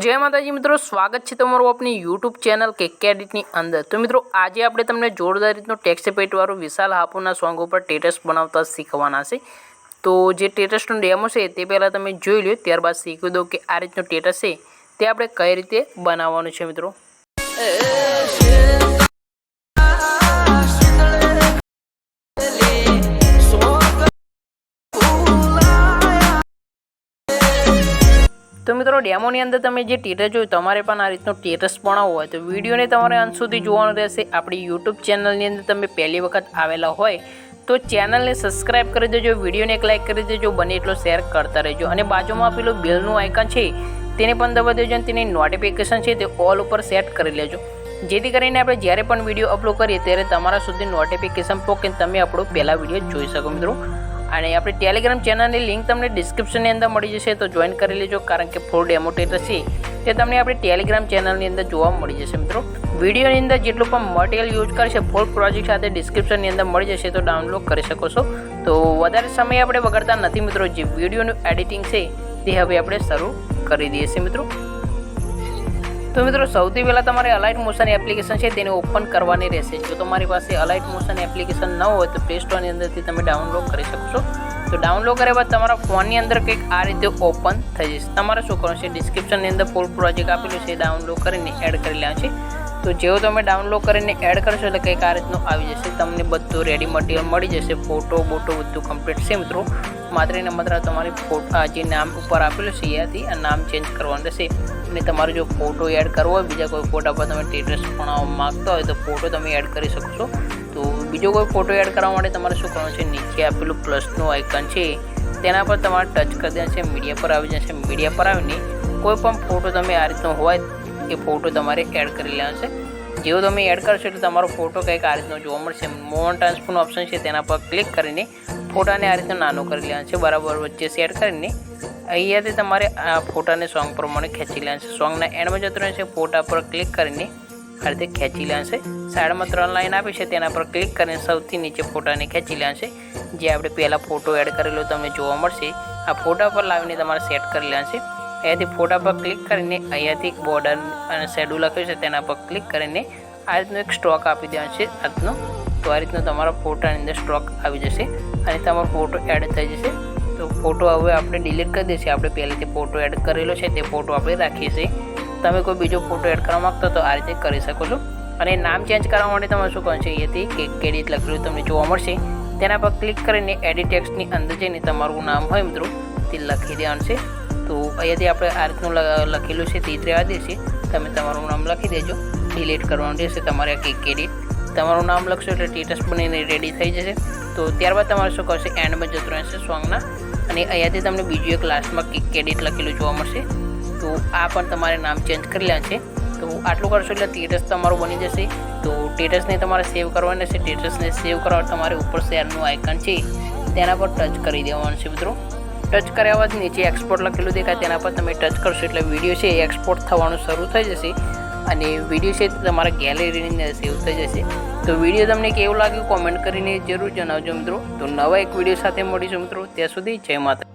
जय माताजी मित्रों, स्वागत है तमारू अपनी यूट्यूब चैनल केके एडिटनी अंदर। तो मित्रों आज आपणे तमने जोरदार रीतनो टेक्स्ट पेट वाळो विशाल हापुना सॉन्ग पर टेटस बनावता शीखवाना छे। तो जे टेटसनो डेमो छे ते पहेला तमे जोई लो, त्यारबाद शीखवी दो कि आ रीतनो टेटस छे ते आपणे कई रीते बनाववानुं छे। मित्रों तो मित्रों डेमोनी अंदर तमे जे टेटस जोयुं तमारे पण आ रीतनो टेटस बनाववो होय तो विडियोने तमारे अंत सुधी जोवानुं रहेशे। आपणी यूट्यूब चेनलनी अंदर तमे पहली वखत आवेला होय तो चेनलने सब्सक्राइब करी देजो, विडियोने एक लाइक करी देजो, बने एटलो शेर करता रहेजो अने बाजुमां पेलुं बेलनुं आइकन छे तेने पण दबावी देजो अने तेनी नोटिफिकेशन छे ते ऑल उपर सेट करी लेजो, जेथी करीने आपणे ज्यारे पण विडियो अपलोड करीए त्यारे तमारा सुधी नोटिफिकेशन पोके तमे आपणो पहेला विडियो जोई शको। मित्रों અને આપણી ટેલિગ્રામ ચેનલની લિંક તમને ડિસ્ક્રિપ્શનની અંદર મળી જશે, તો જોઈન કરી લેજો કારણ કે ફૂલ ડેમો ટેટસ છે તે તમને આપણી ટેલિગ્રામ ચેનલની અંદર જોવા મળી જશે। મિત્રો વિડીયોની અંદર જેટલું પણ મટીરિયલ યુઝ કરશે ફૂલ પ્રોજેક્ટ સાથે ડિસ્ક્રિપ્શનની અંદર મળી જશે, તો ડાઉનલોડ કરી શકો છો। તો વધારે સમય આપણે બગાડતા નથી મિત્રો, જે વિડીયોનું એડિટિંગ છે તે હવે આપણે શરૂ કરી દઈએ છીએ। મિત્રો तो मित्रों સૌથી પહેલા તમારે અલાઇટ મોશન એપ્લિકેશન છે તેને ઓપન કરવાની રહેશે। જો તમારી પાસે અલાઇટ મોશન એપ્લિકેશન ન હોય તો પ્લે સ્ટોરની અંદરથી તમે ડાઉનલોડ કરી શકો છો। તો ડાઉનલોડ કર્યા બાદ તમારા ફોનની અંદર કંઈક આ રીતે ઓપન થઈ જશે। તમારે શું કરવાનું છે, ડિસ્ક્રિપ્શનની અંદર ફૂલ પ્રોજેક્ટ આપેલું છે, ડાઉનલોડ કરીને એડ કરી લેવાનું છે। તો જેવું તમે ડાઉનલોડ કરીને એડ કરશો એટલે કંઈક આ રીતનું આવી જશે, તમને બધું રેડી મટીરિયલ મળી જશે, ફોટો બોટો બધું કમ્પ્લીટ છે। મિત્રો માત્ર ને માત્ર તમારી ફોટા જે નામ ઉપર આપેલું છે ત્યાંથી આ નામ ચેન્જ કરવાનું રહેશે અને તમારે જો ફોટો એડ કરવો હોય, બીજા કોઈ ફોટા પર તમે ટેટસ બનાવવા માગતા હોય તો ફોટો તમે એડ કરી શકો છો। તો બીજો કોઈ ફોટો એડ કરવા માટે તમારે શું કરવાનું છે, નીચે આપેલું પ્લસનું આઇકન છે તેના પર તમારે ટચ કરી દેવાનું છે, મીડિયા પર આવી જશે। મીડિયા પર આવીને કોઈ પણ ફોટો તમે આ રીતનો હોય એ ફોટો તમારે એડ કરી લેવાનો છે। જેવો તમે એડ કરશો એટલે તમારો ફોટો કંઈક આ રીતનો જોવા મળશે। મોન ટ્રાન્સફરનો ઓપ્શન છે તેના પર ક્લિક કરીને ફોટાને આ રીતનો નાનો કરી લેવાનો છે, બરાબર વચ્ચે સેટ કરીને અહીંયાથી તમારે આ ફોટાને સોંગ પ્રમાણે ખેંચી લેવાનું છે। સોંગના એન્ડમાં જતું રહેશે, ફોટા પર ક્લિક કરીને આ રીતે ખેંચી લેવાનું છે। સાઈડમાં 3 લાઈન આપી છે તેના પર ક્લિક કરીને સૌથી નીચે ફોટાને ખેંચી લેવાનું છે, જે આપણે પહેલાં ફોટો એડ કરેલો તમને જોવા મળશે। આ ફોટા પર લાવીને તમારે સેટ કરી લેવાનું છે। અહીંયાથી ફોટા પર ક્લિક કરીને અહીંયાથી બોર્ડર અને શેડો લખ્યું છે તેના પર ક્લિક કરીને આ રીતનો એક સ્ટ્રોક આપી દેવાનો છે આ રીતનો। તો આ રીતનો તમારા ફોટાની અંદર સ્ટ્રોક આવી જશે અને તમારો ફોટો એડ થઈ જશે। તો ફોટો હવે આપણે ડિલીટ કરી દઈશું, આપણે પહેલેથી ફોટો એડ કરેલો છે તે ફોટો આપણે રાખીએ છીએ। તમે કોઈ બીજો ફોટો એડ કરવા માગતો તો આ રીતે કરી શકો છો। અને નામ ચેન્જ કરવા માટે તમારે શું કરવાનું છે, અહીંયાથી કેકે એડિટ લખેલું તમને જોવા મળશે તેના પર ક્લિક કરીને એડિટ ટેક્સ્ટની અંદર જઈને તમારું નામ હોય મિત્રો તે લખી દેવાનું છે। તો અહીંયાથી આપણે આ રીતનું લખેલું છે તે રહેવા દેશે, તમે તમારું નામ લખી દેજો, ડિલીટ કરવાનું રહેશે તમારે આ કેકે એડિટ। તમારું નામ લખશો એટલે ટેટસ બનીને રેડી થઈ જશે। તો ત્યારબાદ તમારે શું કરશે, એન્ડમાં જતું રહેશે સોંગના અને અહીંયાથી તમને બીજું એક લાસ્ટમાં કેકે એડિટ લખેલું જોવા મળશે। તો આ પણ તમારે નામ ચેન્જ કરી લેવાનું છે। તો આટલું કરશો એટલે ટેટસ તમારું બની જશે। તો ટેટસને તમારે સેવ કરવાનું છે। ટેટસને સેવ કરવા તમારે ઉપર શેરનું આઇકન છે તેના પર ટચ કરી દેવાનું છે। મિત્રો ટચ કર્યા બાદ નીચે એક્સપોર્ટ લખેલું દેખાય તેના પર તમે ટચ કરશો એટલે વિડીયો છે એ એક્સપોર્ટ થવાનું શરૂ થઈ જશે અને વિડીયો છે તમારા ગેલેરીની અંદર સેવ થઈ જશે। તો વિડીયો તમને કેવું લાગ્યું કોમેન્ટ કરીને જરૂર જણાવજો મિત્રો। તો નવા એક વિડીયો સાથે મળીશું મિત્રો, ત્યાં સુધી જય માતા।